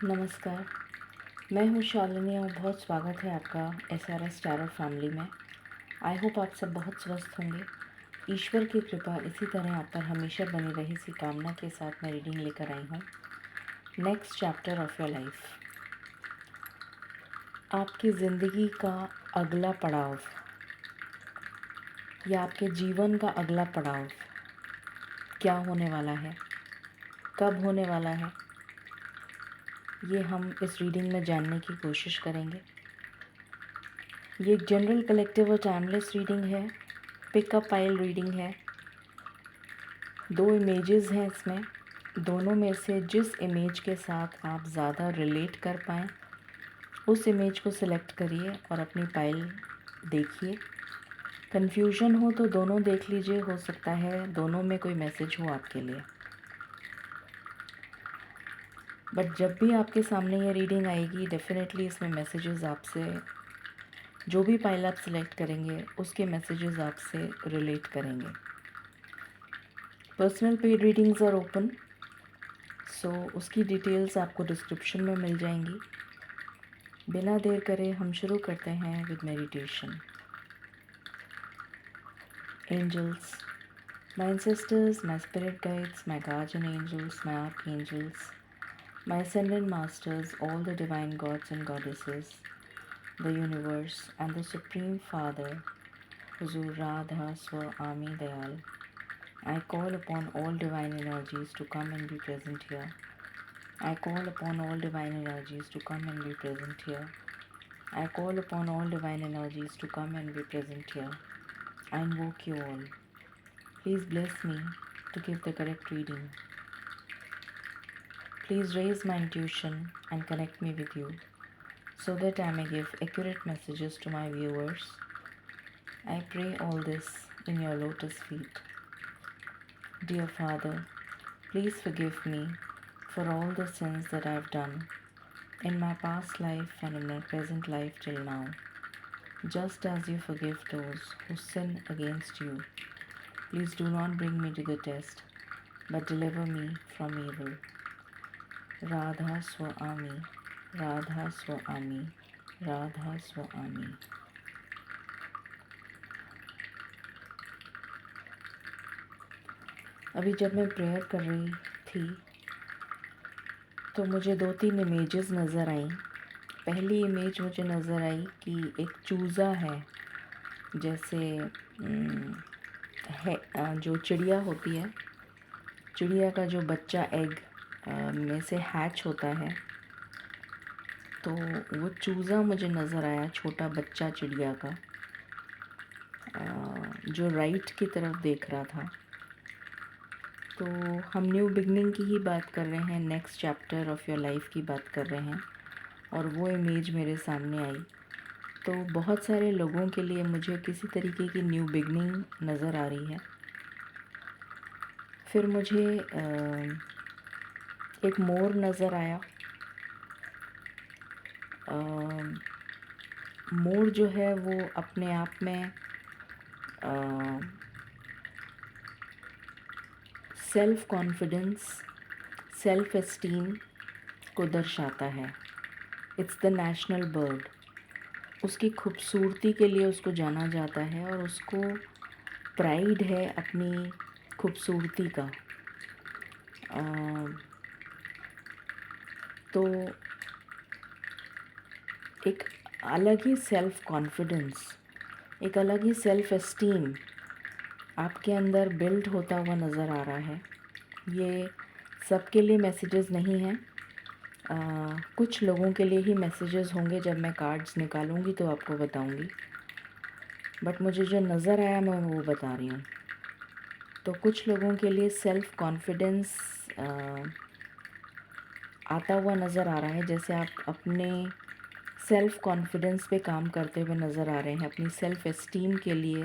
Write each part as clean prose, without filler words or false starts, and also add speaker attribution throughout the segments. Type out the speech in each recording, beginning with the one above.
Speaker 1: नमस्कार, मैं हूँ शालिनी और बहुत स्वागत है आपका SRS टैरो फैमिली में। आई होप आप सब बहुत स्वस्थ होंगे। ईश्वर की कृपा इसी तरह आप पर हमेशा बनी रहे, इसी कामना के साथ मैं रीडिंग लेकर आई हूँ। Next chapter of your life, आपकी ज़िंदगी का अगला पड़ाव या आपके जीवन का अगला पड़ाव क्या होने वाला है, कब होने वाला है, ये हम इस रीडिंग में जानने की कोशिश करेंगे। ये एक जनरल कलेक्टिव और टाइमलेस रीडिंग है, पिकअप पाइल रीडिंग है। 2 इमेजेस हैं इसमें, दोनों में से जिस इमेज के साथ आप ज़्यादा रिलेट कर पाएँ उस इमेज को सिलेक्ट करिए और अपनी पाइल देखिए। कन्फ्यूजन हो तो दोनों देख लीजिए, हो सकता है दोनों में कोई मैसेज हो आपके लिए। बट जब भी आपके सामने ये रीडिंग आएगी डेफिनेटली इसमें मैसेजेस आपसे, जो भी पाइल आप सिलेक्ट करेंगे उसके मैसेजेस आपसे रिलेट करेंगे। Personal paid readings are open, so उसकी डिटेल्स आपको डिस्क्रिप्शन में मिल जाएंगी। बिना देर करे हम शुरू करते हैं with meditation. Angels, my ancestors, my spirit guides, my guardian angels, my archangels, my ascended masters, all the divine gods and goddesses, the universe, and the Supreme Father, Huzur Radha Swami Dayal. I call upon all divine energies to come and be present here. I call upon all divine energies to come and be present here. I call upon all divine energies to come and be present here. I invoke you all. Please bless me to give the correct reading. Please raise my intuition and connect me with you so that I may give accurate messages to my viewers. I pray all this in your lotus feet. Dear Father, please forgive me for all the sins that I have done in my past life and in my present life till now, just as you forgive those who sin against you. Please do not bring me to the test, but deliver me from evil. Radha Swami, Radha Swami, Radha Swami. अभी जब मैं prayer कर रही थी तो मुझे 2-3 images नज़र आई। पहली इमेज मुझे नज़र आई कि एक चूज़ा है, जैसे है जो चिड़िया होती है, चिड़िया का जो बच्चा एग में से हैच होता है, तो वो चूज़ा मुझे नज़र आया, छोटा बच्चा चिड़िया का, जो राइट की तरफ देख रहा था। तो हम न्यू बिगनिंग की ही बात कर रहे हैं, next chapter of your life की बात कर रहे हैं, और वो इमेज मेरे सामने आई। तो बहुत सारे लोगों के लिए मुझे किसी तरीके की न्यू बिगनिंग नज़र आ रही है। फिर मुझे एक मोर नज़र आया। मोर जो है वो अपने आप में सेल्फ कॉन्फिडेंस, सेल्फ एस्टीम को दर्शाता है। It's the national bird. उसकी खूबसूरती के लिए उसको जाना जाता है और उसको प्राइड है अपनी खूबसूरती का। तो एक अलग ही सेल्फ कॉन्फिडेंस, एक अलग ही सेल्फ एस्टीम आपके अंदर बिल्ड होता हुआ नज़र आ रहा है। ये सबके लिए मैसेजेस नहीं हैं, कुछ लोगों के लिए ही मैसेजेस होंगे। जब मैं कार्ड्स निकालूंगी तो आपको बताऊंगी, बट मुझे जो नज़र आया मैं वो बता रही हूँ। तो कुछ लोगों के लिए सेल्फ कॉन्फिडेंस आता हुआ नज़र आ रहा है, जैसे आप अपने सेल्फ कॉन्फिडेंस पे काम करते हुए नज़र आ रहे हैं, अपनी सेल्फ एस्टीम के लिए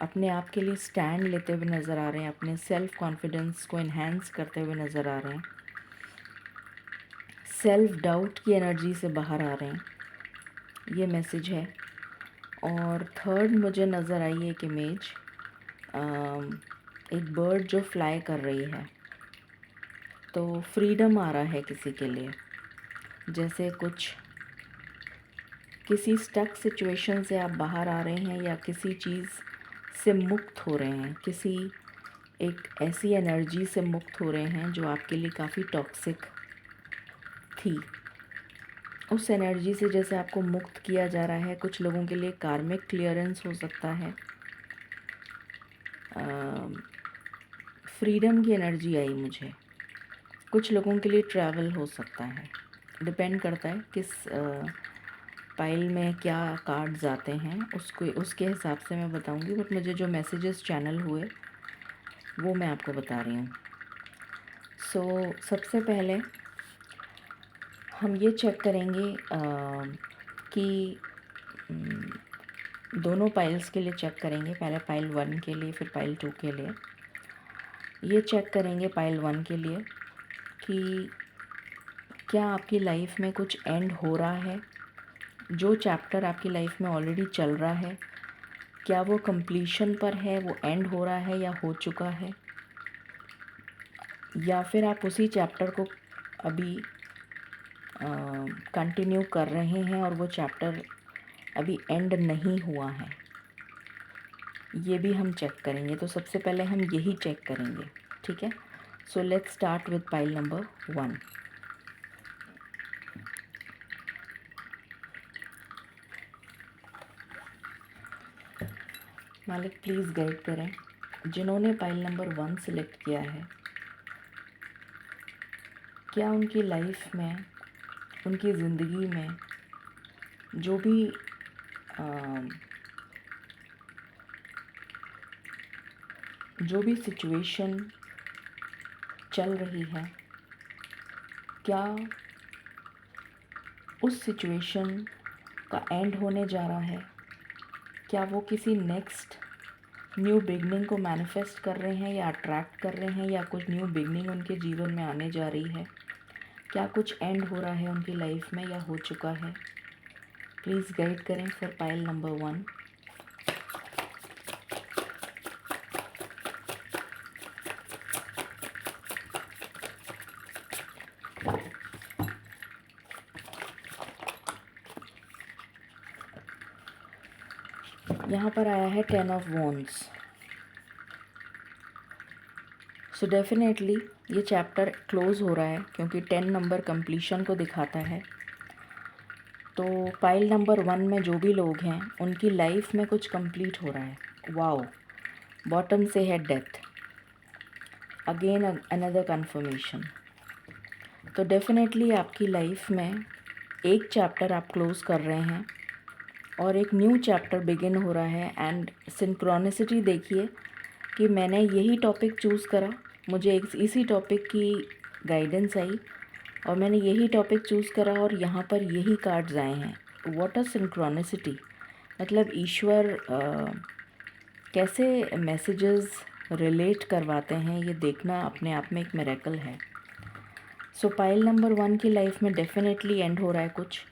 Speaker 1: अपने आप के लिए स्टैंड लेते हुए नज़र आ रहे हैं, अपने सेल्फ कॉन्फिडेंस को इन्हेंस करते हुए नज़र आ रहे हैं, सेल्फ डाउट की एनर्जी से बाहर आ रहे हैं, ये मैसेज है। और थर्ड मुझे नज़र आई एक इमेज, एक बर्ड जो फ्लाई कर रही है। तो फ्रीडम आ रहा है किसी के लिए, जैसे किसी स्टक सिचुएशन से आप बाहर आ रहे हैं या किसी चीज़ से मुक्त हो रहे हैं, किसी एक ऐसी एनर्जी से मुक्त हो रहे हैं जो आपके लिए काफ़ी टॉक्सिक थी। उस एनर्जी से जैसे आपको मुक्त किया जा रहा है। कुछ लोगों के लिए कार्मिक क्लियरेंस हो सकता है। फ्रीडम की एनर्जी आई मुझे। कुछ लोगों के लिए ट्रैवल हो सकता है। डिपेंड करता है किस पाइल में क्या कार्ड्स आते हैं, उसके हिसाब से मैं बताऊंगी। बट मुझे जो मैसेजेस चैनल हुए वो मैं आपको बता रही हूँ। सबसे पहले हम ये चेक करेंगे कि दोनों पाइल्स के लिए चेक करेंगे। पहले पाइल 1 के लिए, फिर पाइल 2 के लिए। ये चेक करेंगे पाइल 1 के लिए कि क्या आपकी लाइफ में कुछ एंड हो रहा है। जो चैप्टर आपकी लाइफ में ऑलरेडी चल रहा है, क्या वो कंप्लीशन पर है, वो एंड हो रहा है या हो चुका है, या फिर आप उसी चैप्टर को अभी कंटिन्यू कर रहे हैं और वो चैप्टर अभी एंड नहीं हुआ है। ये भी हम चेक करेंगे। तो सबसे पहले हम यही चेक करेंगे, ठीक है। So let's start with pile number 1। मालिक प्लीज़ गाइड करें जिन्होंने पाइल नंबर 1 सिलेक्ट किया है। क्या उनकी लाइफ में, उनकी ज़िंदगी में जो भी सिचुएशन चल रही है, क्या उस सिचुएशन का एंड होने जा रहा है? क्या वो किसी नेक्स्ट न्यू बिगनिंग को मैनिफेस्ट कर रहे हैं या अट्रैक्ट कर रहे हैं, या कुछ न्यू बिगनिंग उनके जीवन में आने जा रही है? क्या कुछ एंड हो रहा है उनकी लाइफ में या हो चुका है? प्लीज़ गाइड करें फॉर पाइल नंबर 1। यहाँ पर आया है 10 ऑफ वॉन्ड्स। सो डेफिनेटली ये चैप्टर क्लोज़ हो रहा है क्योंकि 10 नंबर कंप्लीशन को दिखाता है। तो पाइल नंबर 1 में जो भी लोग हैं उनकी लाइफ में कुछ कंप्लीट हो रहा है। वाओ, बॉटम से है डेथ, अगेन अनदर कन्फर्मेशन। तो डेफिनेटली आपकी लाइफ में एक चैप्टर आप क्लोज़ कर रहे हैं और एक न्यू चैप्टर बिगिन हो रहा है। एंड सिंक्रोनिसिटी देखिए कि मैंने यही टॉपिक चूज़ करा, मुझे इसी टॉपिक की गाइडेंस आई और मैंने यही टॉपिक चूज़ करा और यहाँ पर यही कार्ड्स आए हैं। What a synchronicity. मतलब ईश्वर कैसे मैसेजेस रिलेट करवाते हैं, ये देखना अपने आप में एक मिरेकल है। सो पाइल नंबर 1 की लाइफ में डेफिनेटली एंड हो रहा है कुछ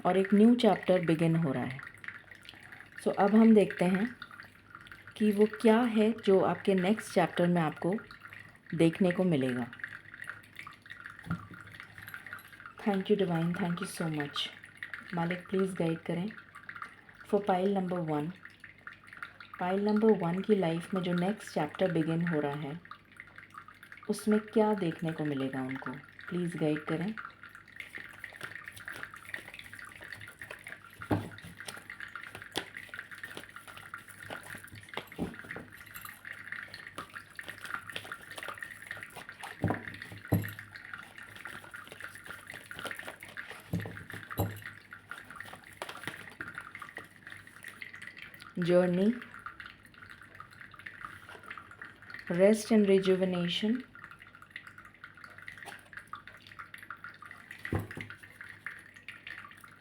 Speaker 1: और एक न्यू चैप्टर बिगिन हो रहा है। सो अब हम देखते हैं कि वो क्या है जो आपके नेक्स्ट चैप्टर में आपको देखने को मिलेगा। Thank you divine, thank you so much. मालिक प्लीज़ गाइड करें for pile number 1। Pile number 1 की लाइफ में जो नेक्स्ट चैप्टर बिगिन हो रहा है उसमें क्या देखने को मिलेगा उनको, प्लीज़ गाइड करें। Journey, rest and rejuvenation,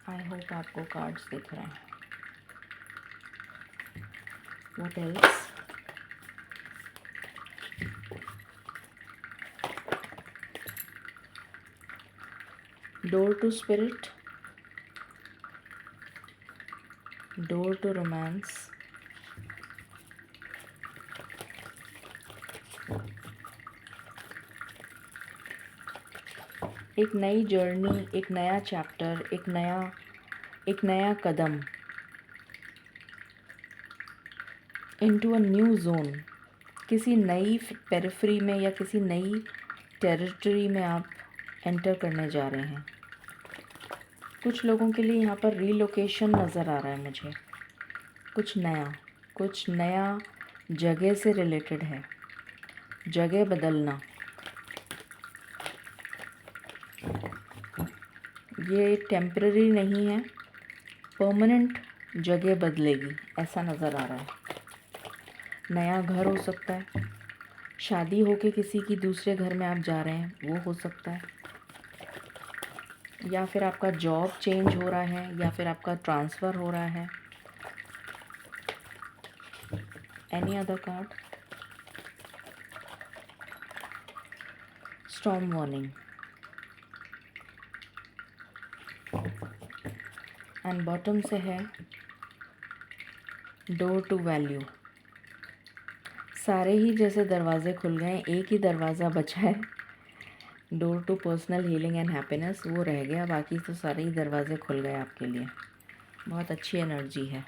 Speaker 1: I hope आपको कार्ड्स दिख रहे हैं। What else? Door to spirit, door to romance, एक नई जर्नी, एक नया चैप्टर, एक नया कदम इनटू अ न्यू जोन। किसी नई पेरिफेरी में या किसी नई टेरिटरी में आप एंटर करने जा रहे हैं। कुछ लोगों के लिए यहाँ पर रीलोकेशन नज़र आ रहा है मुझे। कुछ नया जगह से रिलेटेड है, जगह बदलना। ये टेम्पररी नहीं है, परमानेंट जगह बदलेगी ऐसा नज़र आ रहा है। नया घर हो सकता है, शादी होके किसी की दूसरे घर में आप जा रहे हैं वो हो सकता है, या फिर आपका जॉब चेंज हो रहा है, या फिर आपका ट्रांसफ़र हो रहा है। Any other card? Storm warning and bottom से है डोर टू वैल्यू। सारे ही जैसे दरवाजे खुल गए हैं, एक ही दरवाज़ा बचा है, door to personal healing and happiness, वो रह गया। बाकी तो सारे ही दरवाजे खुल गए आपके लिए। बहुत अच्छी एनर्जी है।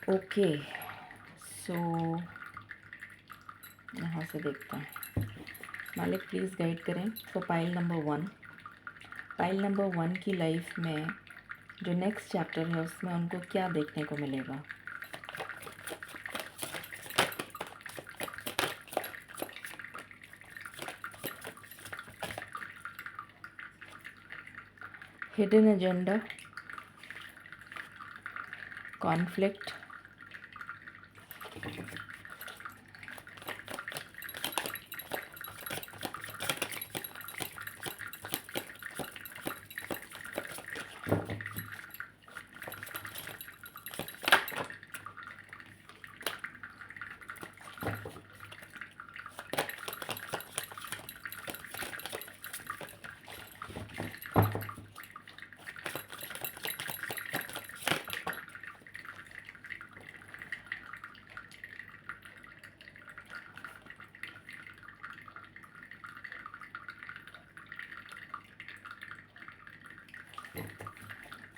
Speaker 1: ओके, सो यहाँ से देखते हैं। मालिक प्लीज़ गाइड करें for pile number 1। Pile number 1 की लाइफ में जो नेक्स्ट चैप्टर है उसमें उनको क्या देखने को मिलेगा। Hidden agenda, conflict,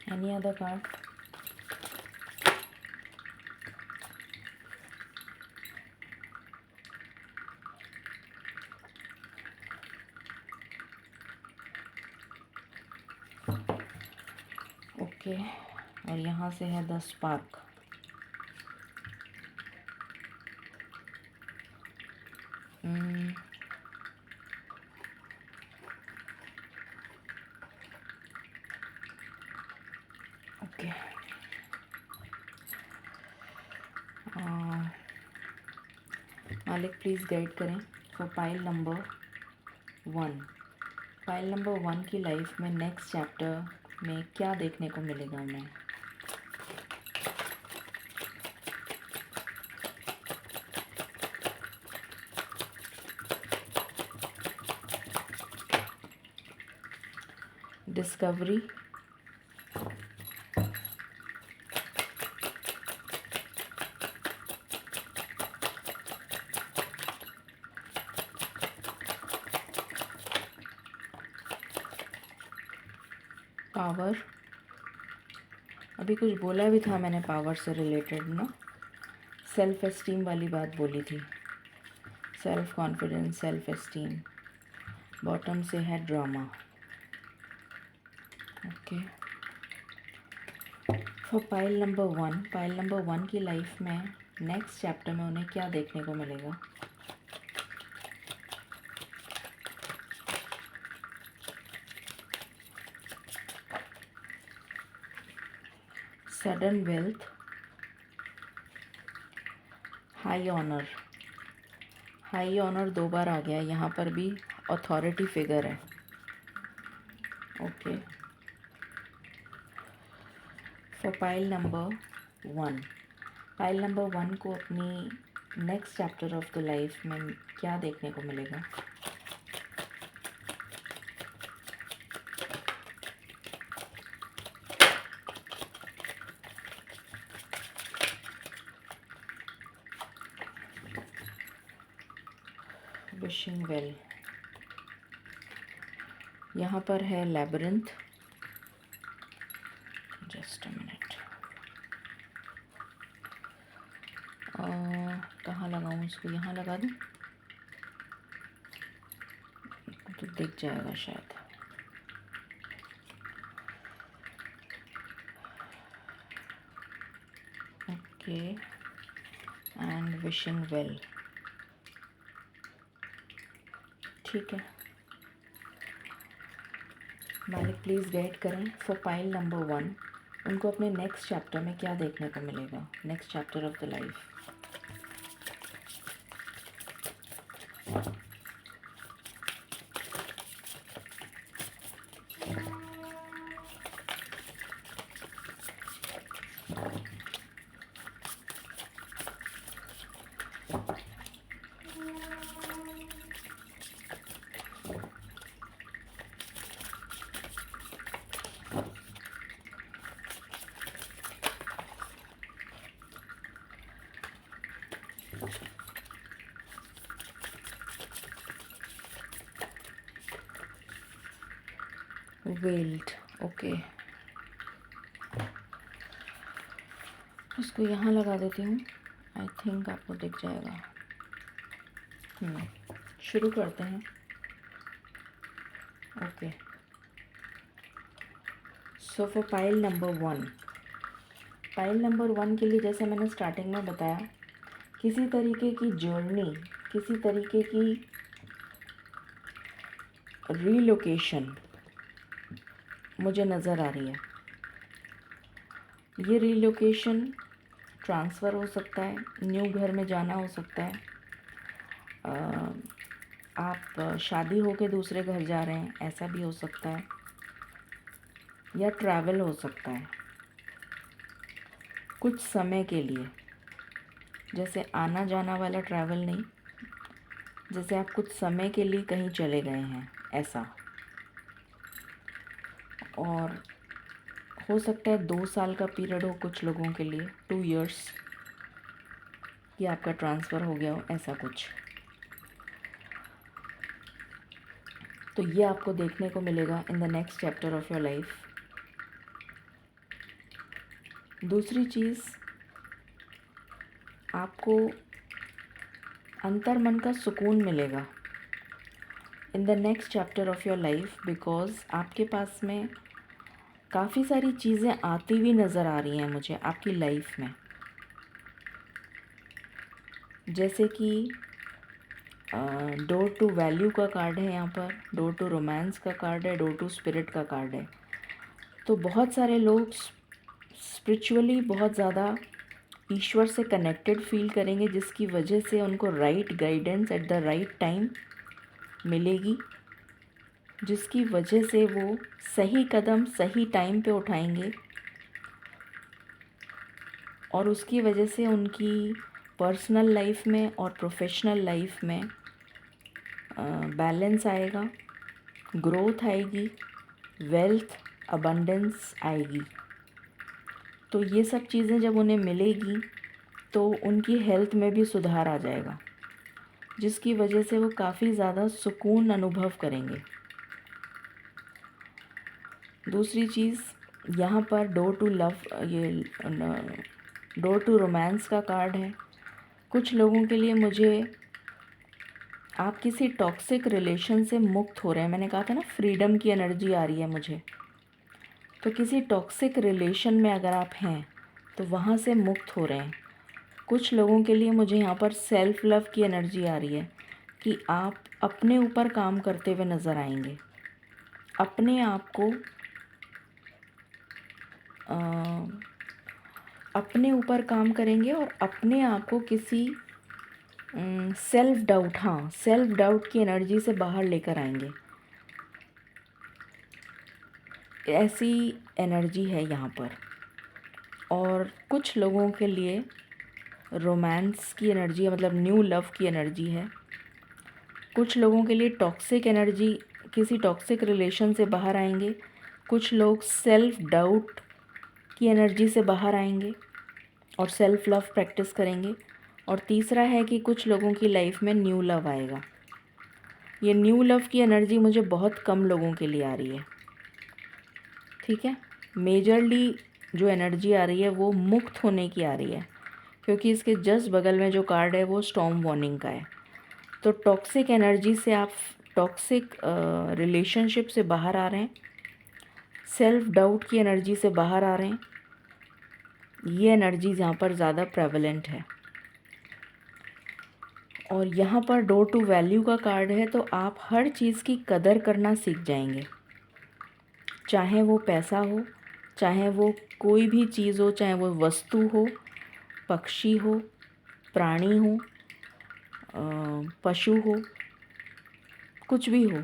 Speaker 1: any other card? Okay, और यहाँ से है द स्पार्क। ओके, मालिक प्लीज़ गाइड करें for pile number 1। Pile number 1 की लाइफ में नेक्स्ट चैप्टर में क्या देखने को मिलेगा हमें। डिस्कवरी, पावर, अभी कुछ बोला भी था मैंने पावर से रिलेटेड ना, सेल्फ एस्टीम वाली बात बोली थी, self confidence, self esteem. Bottom से है drama. Okay, for pile number 1, pile number 1 की लाइफ में नेक्स्ट चैप्टर में उन्हें क्या देखने को मिलेगा। Sudden wealth, high honour. High honour 2 बार आ गया, यहाँ पर भी अथॉरिटी फिगर है। Okay, for pile number 1, pile number 1 को अपनी next chapter of the life में क्या देखने को मिलेगा। विशिंग वेल, यहाँ पर है लैबिरिंथ। जस्ट अ मिनट, कहाँ लगाऊँ इसको? यहाँ लगा दूँ तो दिख जाएगा शायद। Okay, and wishing well. ठीक है, मालिक प्लीज़ गाइड करें फॉर पाइल नंबर 1, उनको अपने नेक्स्ट चैप्टर में क्या देखने को मिलेगा, next chapter of the life. Weld, okay, उसको यहाँ लगा देती हूँ। आई थिंक आपको दिख जाएगा। शुरू करते हैं। Okay, so for pile number 1, pile number 1 के लिए जैसे मैंने स्टार्टिंग में बताया, किसी तरीके की जर्नी, किसी तरीके की रीलोकेशन मुझे नज़र आ रही है। ये रीलोकेशन ट्रांसफ़र हो सकता है, न्यू घर में जाना हो सकता है, आप शादी होके दूसरे घर जा रहे हैं, ऐसा भी हो सकता है, या ट्रैवल हो सकता है कुछ समय के लिए। जैसे आना जाना वाला ट्रैवल नहीं, जैसे आप कुछ समय के लिए कहीं चले गए हैं, ऐसा। और हो सकता है 2 साल का पीरियड हो कुछ लोगों के लिए, 2 इयर्स, कि आपका ट्रांसफ़र हो गया हो, ऐसा कुछ। तो ये आपको देखने को मिलेगा in the next chapter of your life. दूसरी चीज़, आपको अंतर्मन का सुकून मिलेगा in the next chapter of your life, because आपके पास में काफ़ी सारी चीज़ें आती हुई नज़र आ रही हैं मुझे आपकी लाइफ में। जैसे कि डोर टू वैल्यू का कार्ड है यहाँ पर, डोर टू रोमांस का कार्ड है, डोर टू स्पिरिट का कार्ड है। तो बहुत सारे लोग स्पिरिचुअली बहुत ज़्यादा ईश्वर से कनेक्टेड फील करेंगे, जिसकी वजह से उनको right guidance at the right time मिलेगी, जिसकी वजह से वो सही कदम सही टाइम पे उठाएंगे, और उसकी वजह से उनकी पर्सनल लाइफ में और प्रोफेशनल लाइफ में बैलेंस आएगा, ग्रोथ आएगी, वेल्थ अबंडेंस आएगी। तो ये सब चीज़ें जब उन्हें मिलेगी तो उनकी हेल्थ में भी सुधार आ जाएगा, जिसकी वजह से वो काफ़ी ज़्यादा सुकून अनुभव करेंगे। दूसरी चीज़, यहाँ पर डोर टू लव, ये डोर टू रोमांस का कार्ड है। कुछ लोगों के लिए मुझे आप किसी टॉक्सिक रिलेशन से मुक्त हो रहे हैं। मैंने कहा था ना, फ्रीडम की एनर्जी आ रही है मुझे। तो किसी टॉक्सिक रिलेशन में अगर आप हैं तो वहाँ से मुक्त हो रहे हैं। कुछ लोगों के लिए मुझे यहाँ पर सेल्फ लव की एनर्जी आ रही है कि आप अपने ऊपर काम करते हुए नज़र आएंगे, अपने आप को अपने ऊपर काम करेंगे और अपने आप को किसी सेल्फ डाउट, हाँ, सेल्फ डाउट की एनर्जी से बाहर लेकर आएंगे। ऐसी एनर्जी है यहाँ पर। और कुछ लोगों के लिए रोमांस की एनर्जी है, मतलब न्यू लव की एनर्जी है। कुछ लोगों के लिए टॉक्सिक एनर्जी, किसी टॉक्सिक रिलेशन से बाहर आएंगे। कुछ लोग सेल्फ डाउट की एनर्जी से बाहर आएंगे और सेल्फ लव प्रैक्टिस करेंगे। और तीसरा है कि कुछ लोगों की लाइफ में न्यू लव आएगा। ये न्यू लव की एनर्जी मुझे बहुत कम लोगों के लिए आ रही है, ठीक है। मेजरली जो एनर्जी आ रही है वो मुक्त होने की आ रही है, क्योंकि इसके जस्ट बगल में जो कार्ड है वो स्टॉर्म वार्निंग का है। तो टॉक्सिक एनर्जी से आप, टॉक्सिक रिलेशनशिप से बाहर आ रहे हैं, सेल्फ डाउट की एनर्जी से बाहर आ रहे हैं। ये एनर्जी यहाँ पर ज़्यादा प्रेवलेंट है। और यहाँ पर डोर टू वैल्यू का कार्ड है, तो आप हर चीज़ की कदर करना सीख जाएंगे, चाहे वो पैसा हो, चाहे वो कोई भी चीज़ हो, चाहे वो वस्तु हो, पक्षी हो, प्राणी हो, पशु हो, कुछ भी हो,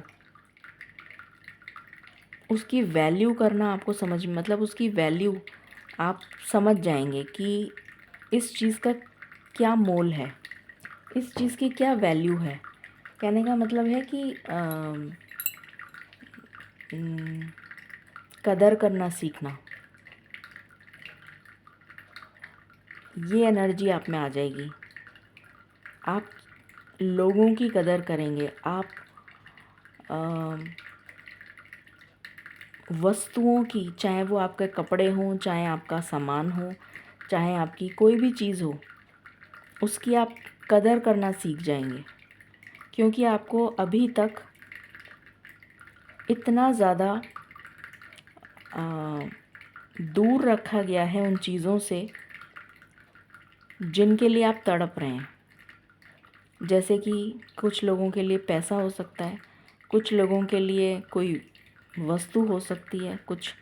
Speaker 1: उसकी वैल्यू करना आपको समझ, मतलब उसकी वैल्यू आप समझ जाएंगे कि इस चीज़ का क्या मोल है, इस चीज़ की क्या वैल्यू है। कहने का मतलब है कि कदर करना सीखना, ये एनर्जी आप में आ जाएगी। आप लोगों की कदर करेंगे, आप वस्तुओं की, चाहे वो आपके कपड़े हों, चाहे आपका सामान हो, चाहे आपकी कोई भी चीज़ हो, उसकी आप कदर करना सीख जाएंगे। क्योंकि आपको अभी तक इतना ज़्यादा दूर रखा गया है उन चीज़ों से जिनके लिए आप तड़प रहे हैं। जैसे कि कुछ लोगों के लिए पैसा हो सकता है, कुछ लोगों के लिए कोई वस्तु हो सकती है, कुछ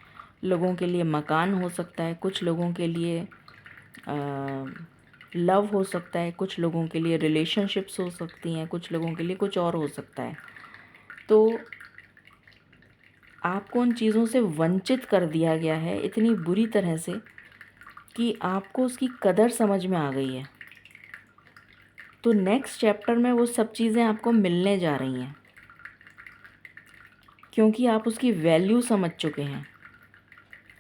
Speaker 1: लोगों के लिए मकान हो सकता है, कुछ लोगों के लिए लव हो सकता है, कुछ लोगों के लिए रिलेशनशिप्स हो सकती हैं, कुछ लोगों के लिए कुछ और हो सकता है। तो आपको उन चीज़ों से वंचित कर दिया गया है इतनी बुरी तरह से कि आपको उसकी कदर समझ में आ गई है। तो नेक्स्ट चैप्टर में वो सब चीज़ें आपको मिलने जा रही हैं, क्योंकि आप उसकी वैल्यू समझ चुके हैं।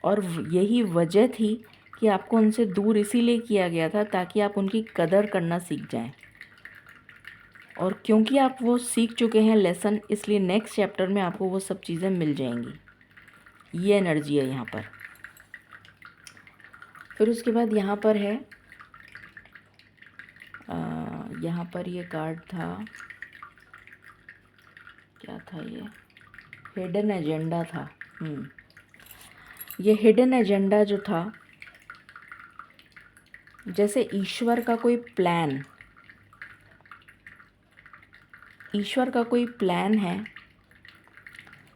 Speaker 1: और यही वजह थी कि आपको उनसे दूर इसीलिए किया गया था ताकि आप उनकी कदर करना सीख जाएं। और क्योंकि आप वो सीख चुके हैं लेसन, इसलिए नेक्स्ट चैप्टर में आपको वो सब चीज़ें मिल जाएंगी। ये एनर्जी है यहाँ पर। फिर उसके बाद यहाँ पर है, यहाँ पर ये कार्ड था, क्या था ये, हिडन एजेंडा था। ये हिडन एजेंडा जो था, जैसे ईश्वर का कोई प्लान, ईश्वर का कोई प्लान है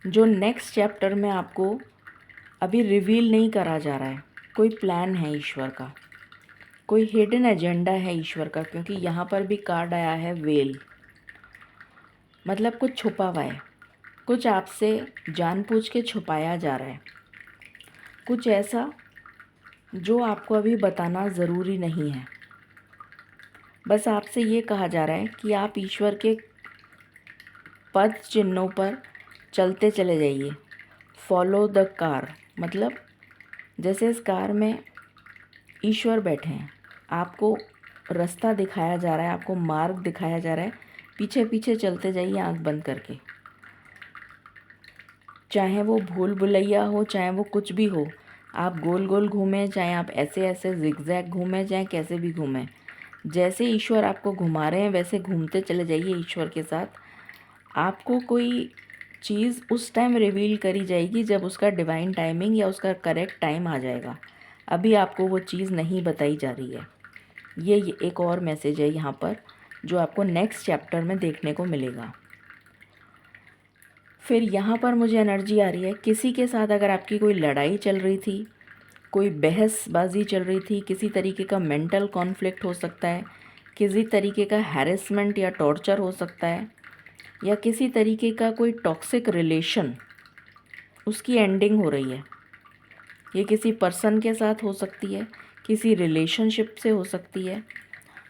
Speaker 1: जो नेक्स्ट चैप्टर में आपको अभी रिवील नहीं करा जा रहा है। कोई प्लान है ईश्वर का, कोई हिडन एजेंडा है ईश्वर का। क्योंकि यहाँ पर भी कार्ड आया है वेल, मतलब कुछ छुपा हुआ है, कुछ आपसे जानबूझ के छुपाया जा रहा है, कुछ ऐसा जो आपको अभी बताना ज़रूरी नहीं है। बस आपसे ये कहा जा रहा है कि आप ईश्वर के पद चिन्हों पर चलते चले जाइए, फॉलो द कार। मतलब जैसे इस कार में ईश्वर बैठे हैं, आपको रास्ता दिखाया जा रहा है, आपको मार्ग दिखाया जा रहा है, पीछे पीछे चलते जाइए आंख बंद करके। चाहे वो भूल भुलैया हो, चाहे वो कुछ भी हो, आप गोल गोल घूमें, चाहे आप ऐसे ऐसे जिगजैग घूमें, चाहे कैसे भी घूमें, जैसे ईश्वर आपको घुमा रहे हैं वैसे घूमते चले जाइए ईश्वर के साथ। आपको कोई चीज़ उस टाइम रिवील करी जाएगी जब उसका डिवाइन टाइमिंग या उसका करेक्ट टाइम आ जाएगा। अभी आपको वो चीज़ नहीं बताई जा रही है। ये एक और मैसेज है यहाँ पर जो आपको नेक्स्ट चैप्टर में देखने को मिलेगा। फिर यहाँ पर मुझे एनर्जी आ रही है, किसी के साथ अगर आपकी कोई लड़ाई चल रही थी, कोई बहसबाजी चल रही थी, किसी तरीके का मेंटल कॉन्फ्लिक्ट हो सकता है, किसी तरीके का हैरेसमेंट या टॉर्चर हो सकता है, या किसी तरीके का कोई टॉक्सिक रिलेशन, उसकी एंडिंग हो रही है। ये किसी पर्सन के साथ हो सकती है, किसी रिलेशनशिप से हो सकती है,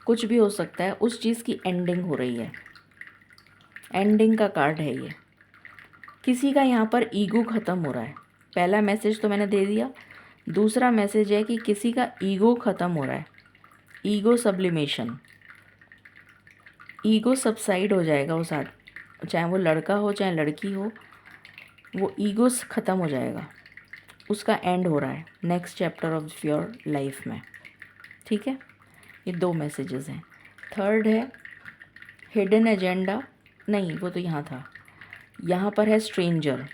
Speaker 1: कुछ भी हो सकता है, उस चीज़ की एंडिंग हो रही है। एंडिंग का कार्ड है ये। किसी का यहाँ पर ईगो ख़त्म हो रहा है। पहला मैसेज तो मैंने दे दिया। दूसरा मैसेज है कि किसी का ईगो ख़त्म हो रहा है, ईगो सब्लिमेशन, ईगो सबसाइड हो जाएगा चाहे वो लड़का हो चाहे लड़की हो, वो ईगो ख़त्म हो जाएगा, उसका एंड हो रहा है next chapter of your life में। ठीक है, ये 2 मैसेजेस हैं। थर्ड है हिडन एजेंडा, नहीं वो तो यहाँ था, यहाँ पर है स्ट्रेंजर।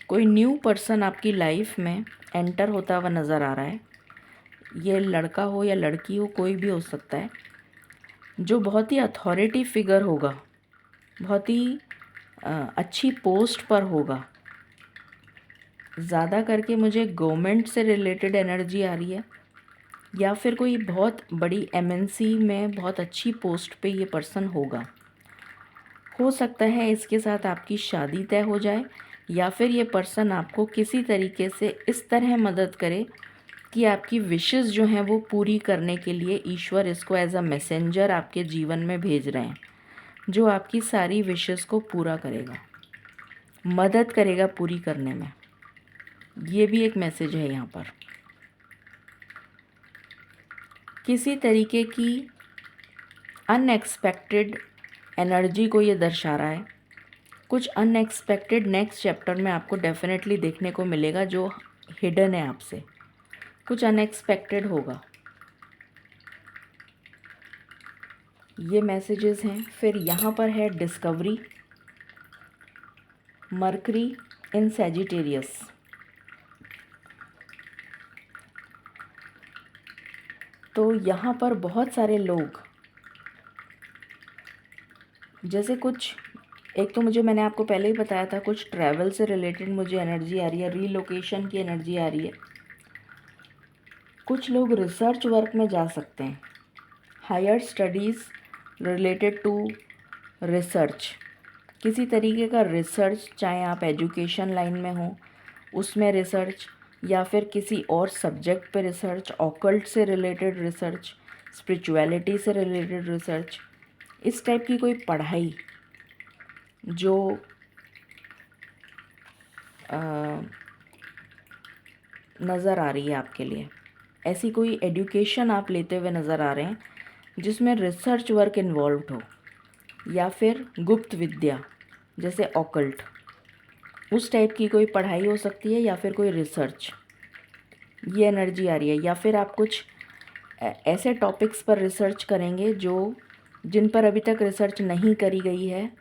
Speaker 1: कोई न्यू पर्सन आपकी लाइफ में एंटर होता हुआ नज़र आ रहा है, ये लड़का हो या लड़की हो, कोई भी हो सकता है, जो बहुत ही अथॉरिटी फिगर होगा, बहुत ही अच्छी पोस्ट पर होगा। ज़्यादा करके मुझे गवर्नमेंट से रिलेटेड एनर्जी आ रही है, या फिर कोई बहुत बड़ी एमएनसी में बहुत अच्छी पोस्ट पे ये पर्सन होगा। हो सकता है इसके साथ आपकी शादी तय हो जाए, या फिर ये पर्सन आपको किसी तरीके से इस तरह मदद करे कि आपकी विशेस जो हैं वो पूरी करने के लिए ईश्वर इसको एज अ मैसेंजर आपके जीवन में भेज रहे हैं, जो आपकी सारी विशेस को पूरा करेगा, मदद करेगा पूरी करने में। ये भी एक मैसेज है यहाँ पर। किसी तरीके की अनएक्सपेक्टेड एनर्जी को ये दर्शा रहा है। कुछ अनएक्सपेक्टेड नेक्स्ट चैप्टर में आपको डेफिनेटली देखने को मिलेगा, जो हिडन है आपसे, कुछ अनएक्सपेक्टेड होगा। ये मैसेजेस हैं। फिर यहाँ पर है डिस्कवरी, मरकरी इन सैजिटेरियस। तो यहाँ पर बहुत सारे लोग, जैसे कुछ, एक तो मुझे, मैंने आपको पहले ही बताया था, कुछ ट्रैवल से रिलेटेड मुझे एनर्जी आ रही है, रीलोकेशन की एनर्जी आ रही है। कुछ लोग रिसर्च वर्क में जा सकते हैं, higher studies related to research, किसी तरीके का रिसर्च, चाहे आप एजुकेशन लाइन में हो उसमें रिसर्च, या फिर किसी और सब्जेक्ट पे रिसर्च, ऑकल्ट से रिलेटेड रिसर्च, स्पिरिचुअलिटी से रिलेटेड रिसर्च, इस टाइप की कोई पढ़ाई जो नज़र आ रही है आपके लिए, ऐसी कोई एजुकेशन आप लेते हुए नज़र आ रहे हैं जिसमें रिसर्च वर्क इन्वॉल्व हो, या फिर गुप्त विद्या जैसे ऑकल्ट, उस टाइप की कोई पढ़ाई हो सकती है, या फिर कोई रिसर्च, ये एनर्जी आ रही है। या फिर आप कुछ ऐसे टॉपिक्स पर रिसर्च करेंगे जो, जिन पर अभी तक रिसर्च नहीं करी गई है।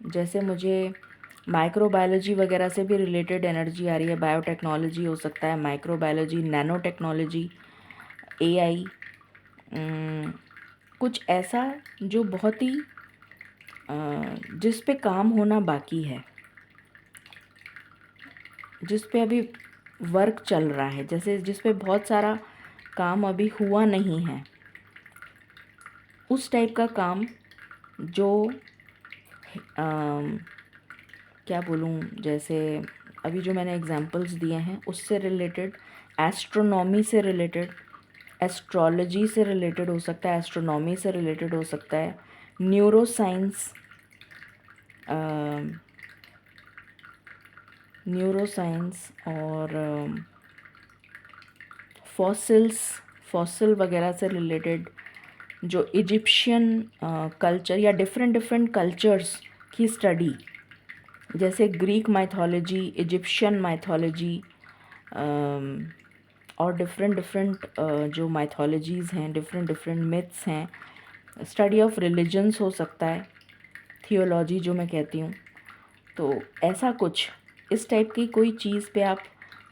Speaker 1: जैसे मुझे माइक्रोबायोलॉजी वगैरह से भी रिलेटेड एनर्जी आ रही है, बायोटेक्नोलॉजी हो सकता है, माइक्रोबायोलॉजी, नैनो टेक्नोलॉजी, एआई, कुछ ऐसा जो बहुत ही जिस पे काम होना बाकी है, जिस पे अभी वर्क चल रहा है, जैसे जिस पे बहुत सारा काम अभी हुआ नहीं है, उस टाइप का काम, जो क्या बोलूँ, जैसे अभी जो मैंने एग्जांपल्स दिए हैं उससे रिलेटेड, एस्ट्रोनॉमी से रिलेटेड, एस्ट्रोलॉजी से रिलेटेड हो सकता है, एस्ट्रोनॉमी से रिलेटेड हो सकता है, न्यूरोसाइंस, और फॉसिल वगैरह से रिलेटेड, जो इजिप्शियन कल्चर या डिफरेंट कल्चर्स की स्टडी, जैसे ग्रीक माइथोलॉजी, इजिप्शियन माइथोलॉजी, और डिफरेंट जो माइथोलॉजीज़ हैं, डिफरेंट मिथ्स हैं, स्टडी ऑफ रिलीजन्स हो सकता है, थियोलॉजी जो मैं कहती हूँ। तो ऐसा कुछ, इस टाइप की कोई चीज़ पे आप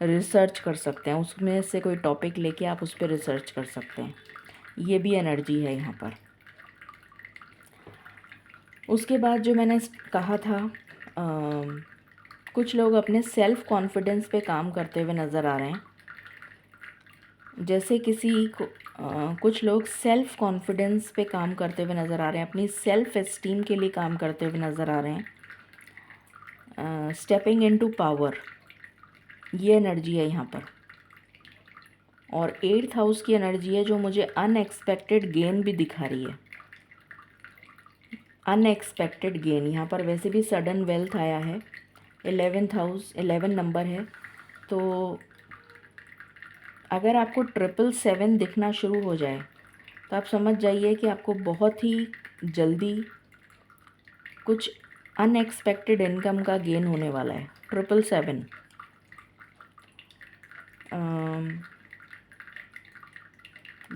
Speaker 1: रिसर्च कर सकते हैं, उसमें से कोई टॉपिक लेके आप उस पर रिसर्च कर सकते हैं, ये भी एनर्जी है यहाँ पर। उसके बाद जो मैंने कहा था, कुछ लोग अपने सेल्फ़ कॉन्फिडेंस पे काम करते हुए नज़र आ रहे हैं, जैसे किसी को कुछ लोग सेल्फ़ कॉन्फिडेंस पे काम करते हुए नज़र आ रहे हैं, अपनी सेल्फ़ एस्टीम के लिए काम करते हुए नज़र आ रहे हैं, स्टेपिंग इनटू पावर, ये एनर्जी है यहाँ पर। और 8th हाउस की एनर्जी है जो मुझे अनएक्सपेक्टेड गेन भी दिखा रही है, अनएक्सपेक्टेड गेन। यहाँ पर वैसे भी सडन वेल्थ आया है, 11th हाउस 11 नंबर है, तो अगर आपको 777 दिखना शुरू हो जाए तो आप समझ जाइए कि आपको बहुत ही जल्दी कुछ अनएक्सपेक्टेड इनकम का गेन होने वाला है। 777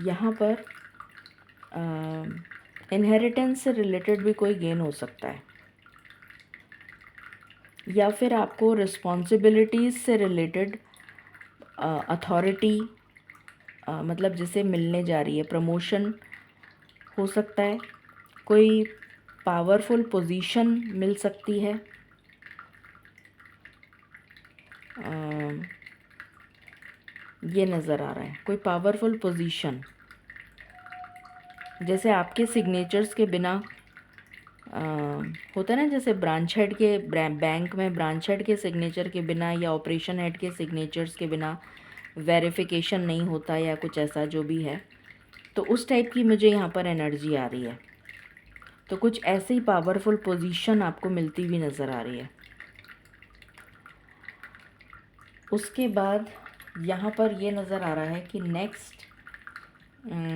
Speaker 1: यहाँ पर इनहेरिटेंस से रिलेटेड भी कोई गेन हो सकता है, या फिर आपको रिस्पॉन्सिबिलिटीज़ से रिलेटेड अथॉरिटी मतलब जिसे मिलने जा रही है, प्रमोशन हो सकता है, कोई पावरफुल पोजीशन मिल सकती है। ये नज़र आ रहा है कोई पावरफुल पोजीशन, जैसे आपके सिग्नेचर्स के बिना होता है ना, जैसे ब्रांच हेड के बैंक में ब्रांच हेड के सिग्नेचर के बिना या ऑपरेशन हेड के सिग्नेचर्स के बिना वेरिफिकेशन नहीं होता या कुछ ऐसा जो भी है, तो उस टाइप की मुझे यहाँ पर एनर्जी आ रही है। तो कुछ ऐसे ही पावरफुल पोजीशन आपको मिलती हुई नज़र आ रही है। उसके बाद यहाँ पर ये नज़र आ रहा है कि next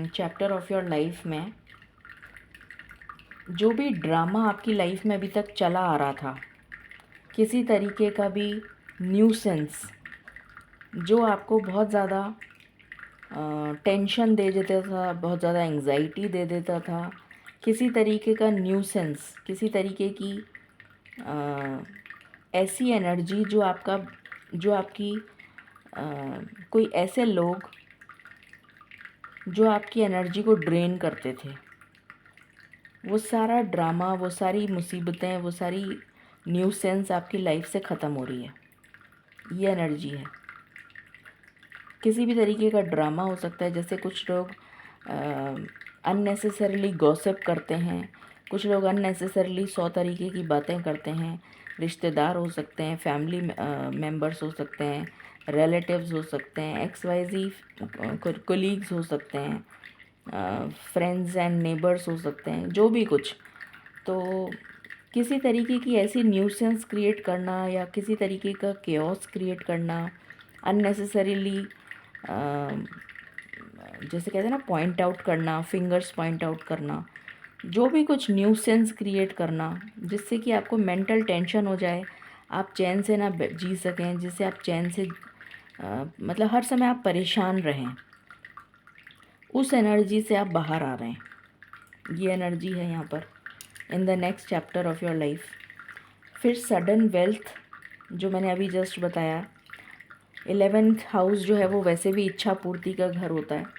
Speaker 1: chapter of your life में जो भी ड्रामा आपकी लाइफ में अभी तक चला आ रहा था, किसी तरीके का भी न्यूसेंस जो आपको बहुत ज़्यादा टेंशन दे देता था, बहुत ज़्यादा एंग्जाइटी दे देता था, किसी तरीके का न्यूसेंस, किसी तरीके की ऐसी एनर्जी जो आपकी कोई ऐसे लोग जो आपकी एनर्जी को ड्रेन करते थे, वो सारा ड्रामा, वो सारी मुसीबतें, वो सारी न्यूसेंस आपकी लाइफ से ख़त्म हो रही है। ये एनर्जी है। किसी भी तरीके का ड्रामा हो सकता है, जैसे कुछ लोग अननेसेसरीली गॉसिप करते हैं, कुछ लोग अननेसेसरीली 100 तरीके की बातें करते हैं। रिश्तेदार हो सकते हैं, फैमिली मेम्बर्स हो सकते हैं, रिलेटिव्स हो सकते हैं, XYZ कोलीग्स हो सकते हैं, फ्रेंड्स एंड नेबर्स हो सकते हैं, जो भी कुछ। तो किसी तरीके की ऐसी न्यूसेंस क्रिएट करना या किसी तरीके का केओस क्रिएट करना, अननेसेसरीली जैसे कहते हैं ना, पॉइंट आउट करना, फिंगर्स पॉइंट आउट करना, जो भी कुछ न्यूसेंस क्रिएट करना जिससे कि आपको मेंटल टेंशन हो जाए, आप चैन से ना जी सकें, जिससे आप चैन से मतलब हर समय आप परेशान रहें, उस एनर्जी से आप बाहर आ रहे हैं। ये एनर्जी है यहाँ पर in the next chapter of your life. फिर सडन वेल्थ जो मैंने अभी जस्ट बताया, 11th हाउस जो है वो वैसे भी इच्छा पूर्ति का घर होता है।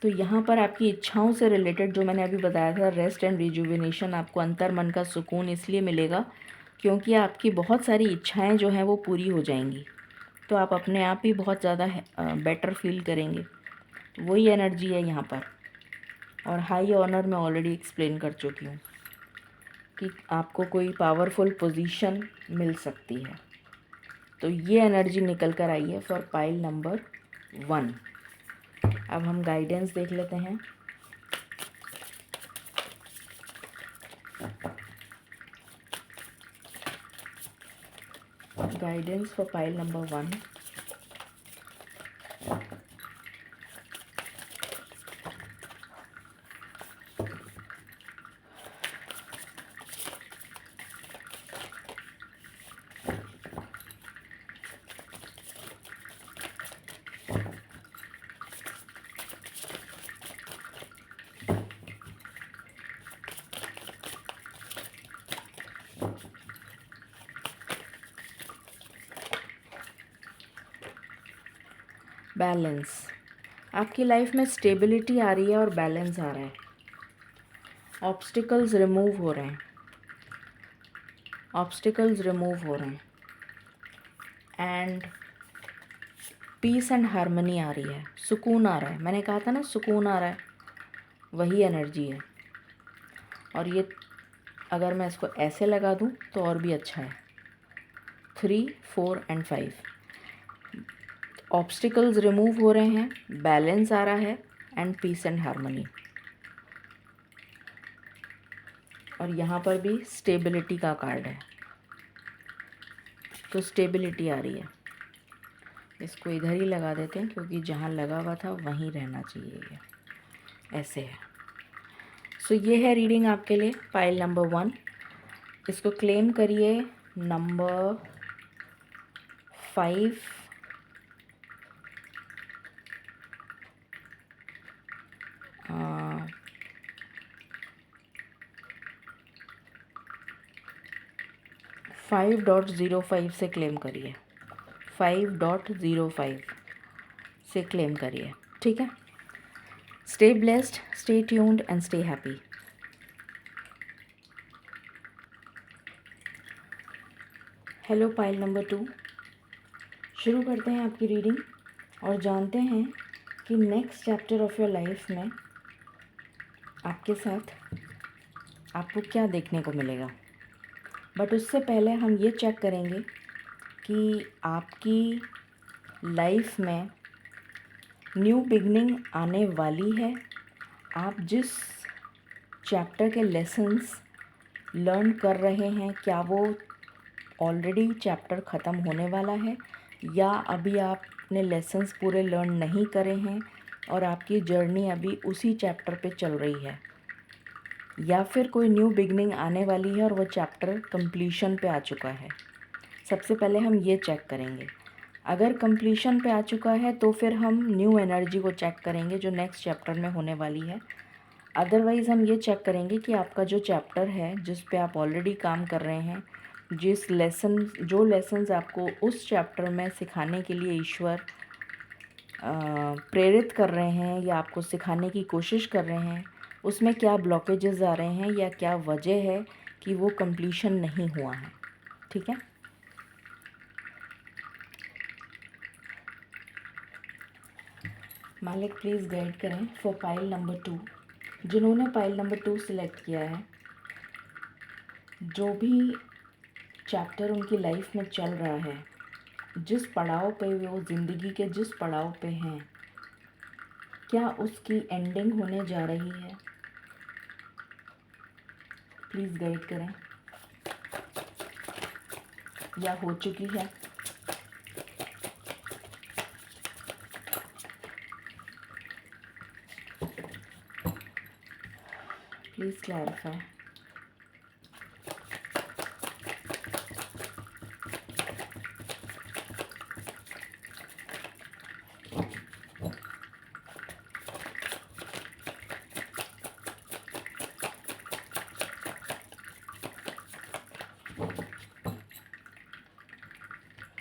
Speaker 1: तो यहाँ पर आपकी इच्छाओं से रिलेटेड जो मैंने अभी बताया था, रेस्ट एंड रिजुविनेशन, आपको अंतर मन का सुकून इसलिए मिलेगा क्योंकि आपकी बहुत सारी इच्छाएं जो हैं वो पूरी हो जाएंगी, तो आप अपने आप ही बहुत ज़्यादा बेटर फील करेंगे। वही एनर्जी है यहाँ पर। और हाई ऑनर मैं ऑलरेडी एक्सप्लेन कर चुकी हूँ कि आपको कोई पावरफुल पोजीशन मिल सकती है। तो ये एनर्जी निकल कर आई है फॉर पाइल नंबर 1। अब हम गाइडेंस देख लेते हैं। Guidance for pile number 1। Balance, आपकी लाइफ में स्टेबिलिटी आ रही है और बैलेंस आ रहा है। ऑब्स्टिकल्स रिमूव हो रहे हैं, ऑब्स्टिकल्स रिमूव हो रहे हैं एंड पीस एंड हार्मनी आ रही है, सुकून आ रहा है। मैंने कहा था ना सुकून आ रहा है, वही एनर्जी है। और ये अगर मैं इसको ऐसे लगा दूं तो और भी अच्छा है। 3, 4 एंड 5 ऑब्स्टिकल्स रिमूव हो रहे हैं, बैलेंस आ रहा है एंड पीस एंड हार्मनी। और यहाँ पर भी स्टेबिलिटी का कार्ड है, तो स्टेबिलिटी आ रही है। इसको इधर ही लगा देते हैं क्योंकि जहाँ लगा हुआ था वहीं रहना चाहिए, ये ऐसे है। सो ये है रीडिंग आपके लिए पाइल नंबर 1। इसको क्लेम करिए नंबर 5 5.05 से क्लेम करिए, 5.05 से क्लेम करिए, ठीक है। Stay blessed, stay tuned and stay happy. Hello pile number 2, शुरू करते हैं आपकी रीडिंग और जानते हैं कि next chapter of your life में आपके साथ आपको क्या देखने को मिलेगा। बट उससे पहले हम ये चेक करेंगे कि आपकी लाइफ में न्यू बिगनिंग आने वाली है। आप जिस चैप्टर के लेसन्स लर्न कर रहे हैं, क्या वो ऑलरेडी चैप्टर ख़त्म होने वाला है या अभी आपने लेसन्स पूरे लर्न नहीं करे हैं और आपकी जर्नी अभी उसी चैप्टर पे चल रही है, या फिर कोई न्यू बिगनिंग आने वाली है और वो चैप्टर कंप्लीशन पे आ चुका है। सबसे पहले हम ये चेक करेंगे। अगर कंप्लीशन पे आ चुका है तो फिर हम न्यू एनर्जी को चेक करेंगे जो नेक्स्ट चैप्टर में होने वाली है। अदरवाइज़ हम ये चेक करेंगे कि आपका जो चैप्टर है जिस पे आप ऑलरेडी काम कर रहे हैं, जो लेसन्स आपको उस चैप्टर में सिखाने के लिए ईश्वर प्रेरित कर रहे हैं या आपको सिखाने की कोशिश कर रहे हैं, उसमें क्या ब्लॉकेजेस आ रहे हैं या क्या वजह है कि वो कंप्लीशन नहीं हुआ है, ठीक है। मालिक प्लीज़ गाइड करें फॉर पाइल नंबर 2। जिन्होंने पाइल नंबर 2 सिलेक्ट किया है, जो भी चैप्टर उनकी लाइफ में चल रहा है, जिस पड़ाव पे वो ज़िंदगी के जिस पड़ाव पे हैं, क्या उसकी एंडिंग होने जा रही है, प्लीज़ गाइड करें, या हो चुकी है। Please clarify.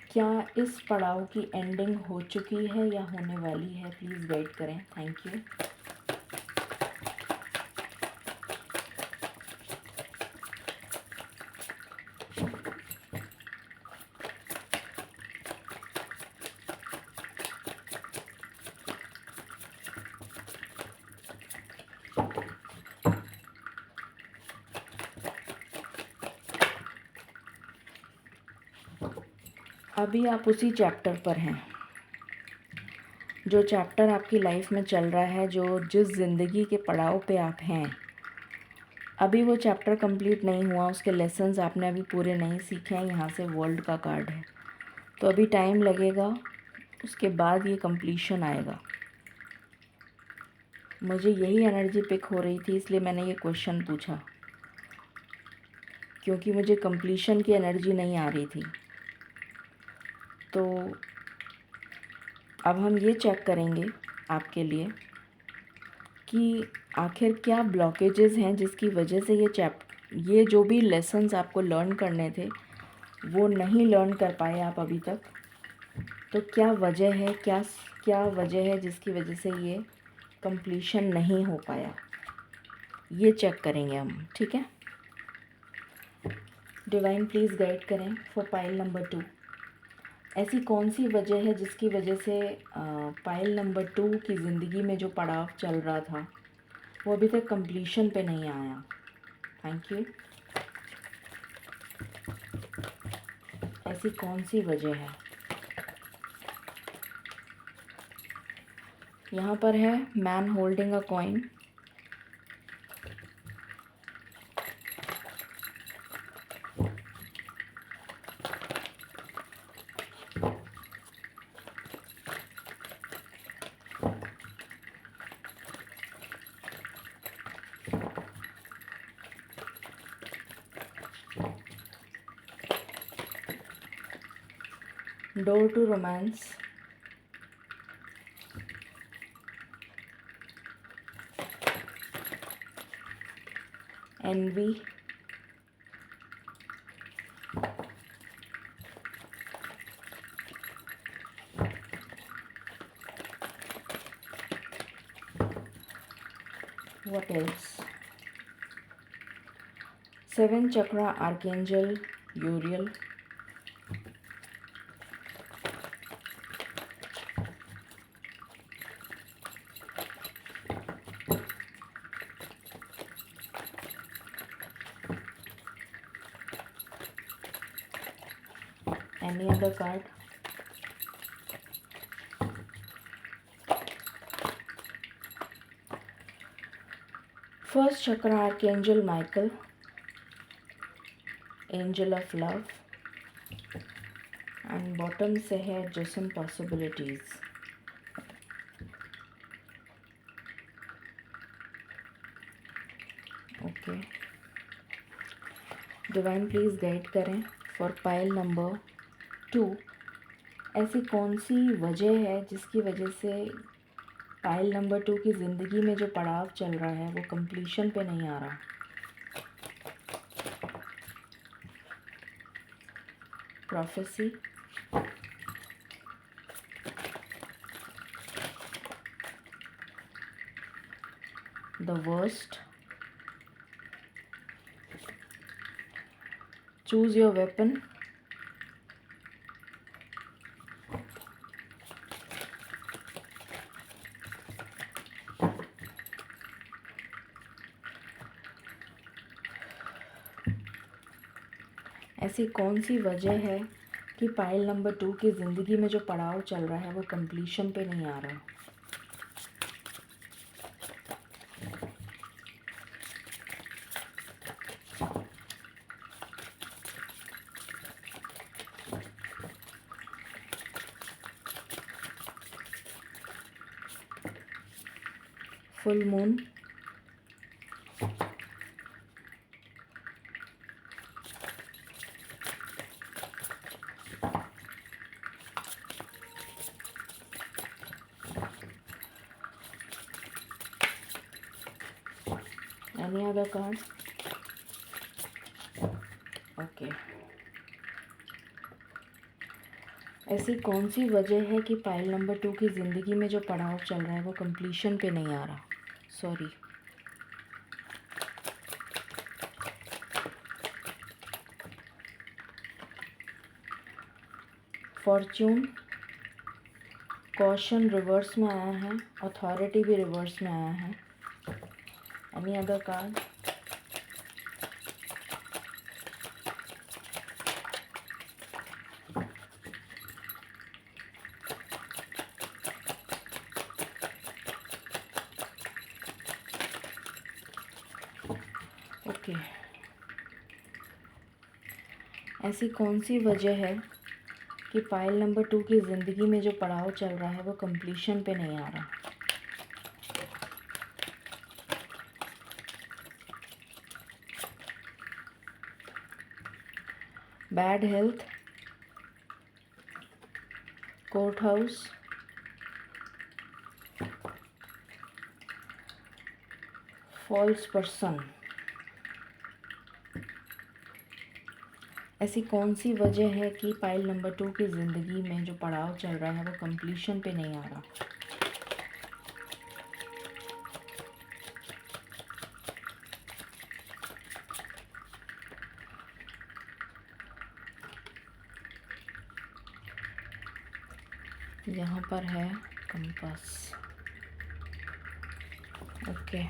Speaker 1: क्या इस पड़ाव की एंडिंग हो चुकी है या होने वाली है, प्लीज़ गाइड करें, थैंक यू। अभी आप उसी चैप्टर पर हैं, जो चैप्टर आपकी लाइफ में चल रहा है, जो जिस ज़िंदगी के पड़ाव पे आप हैं, अभी वो चैप्टर कंप्लीट नहीं हुआ, उसके लेसन्स आपने अभी पूरे नहीं सीखे हैं। यहाँ से वर्ल्ड का कार्ड है, तो अभी टाइम लगेगा, उसके बाद ये कंप्लीशन आएगा। मुझे यही एनर्जी पिक हो रही थी, इसलिए मैंने ये क्वेश्चन पूछा, क्योंकि मुझे कंप्लीशन की एनर्जी नहीं आ रही थी। तो अब हम ये चेक करेंगे आपके लिए कि आखिर क्या ब्लॉकेजेस हैं जिसकी वजह से ये जो भी लेसन्स आपको लर्न करने थे वो नहीं लर्न कर पाए आप अभी तक। तो क्या वजह है, क्या वजह है जिसकी वजह से ये कंप्लीशन नहीं हो पाया, ये चेक करेंगे हम, ठीक है। डिवाइन प्लीज़ गाइड करें फॉर पाइल नंबर 2। ऐसी कौन सी वजह है जिसकी वजह से पाइल नंबर 2 की ज़िंदगी में जो पड़ाव चल रहा था वो अभी तक कंप्लीशन पे नहीं आया, थैंक यू। ऐसी कौन सी वजह है। यहाँ पर है man holding a coin, Door to romance. Envy. What else? 7 chakra archangel Uriel. Any other card? First chakra archangel Michael, angel of love, and bottom से है adjacent possibilities. Okay. Divine please guide करें for pile number 2. ऐसी कौन सी वजह है जिसकी वजह से पाइल नंबर 2 की ज़िंदगी में जो पड़ाव चल रहा है वो कंप्लीशन पे नहीं आ रहा? Prophecy. The worst. Choose your weapon. ऐसी कौन सी वजह है कि पाइल नंबर 2 की ज़िंदगी में जो पड़ाव चल रहा है वो कंप्लीशन पे नहीं आ रहा? Full moon. Any other card? Okay. ऐसी कौन सी वजह है कि पाइल नंबर 2 की ज़िंदगी में जो पड़ाव चल रहा है वो कंप्लीशन पे नहीं आ रहा? सॉरी. फॉर्च्यून. कॉशन रिवर्स में आया है. अथॉरिटी भी रिवर्स में आया है. Any other card? ओके. ऐसी कौन सी वजह है कि पाइल नंबर 2 की ज़िंदगी में जो पड़ाव चल रहा है वो कंप्लीशन पे नहीं आ रहा? Bad health. Court house. False person. ऐसी कौन सी वजह है कि पाइल नंबर 2 की ज़िंदगी में जो पड़ाव चल रहा है वो कंप्लीशन पे नहीं आ रहा? यहाँ पर है कंपास. ओके.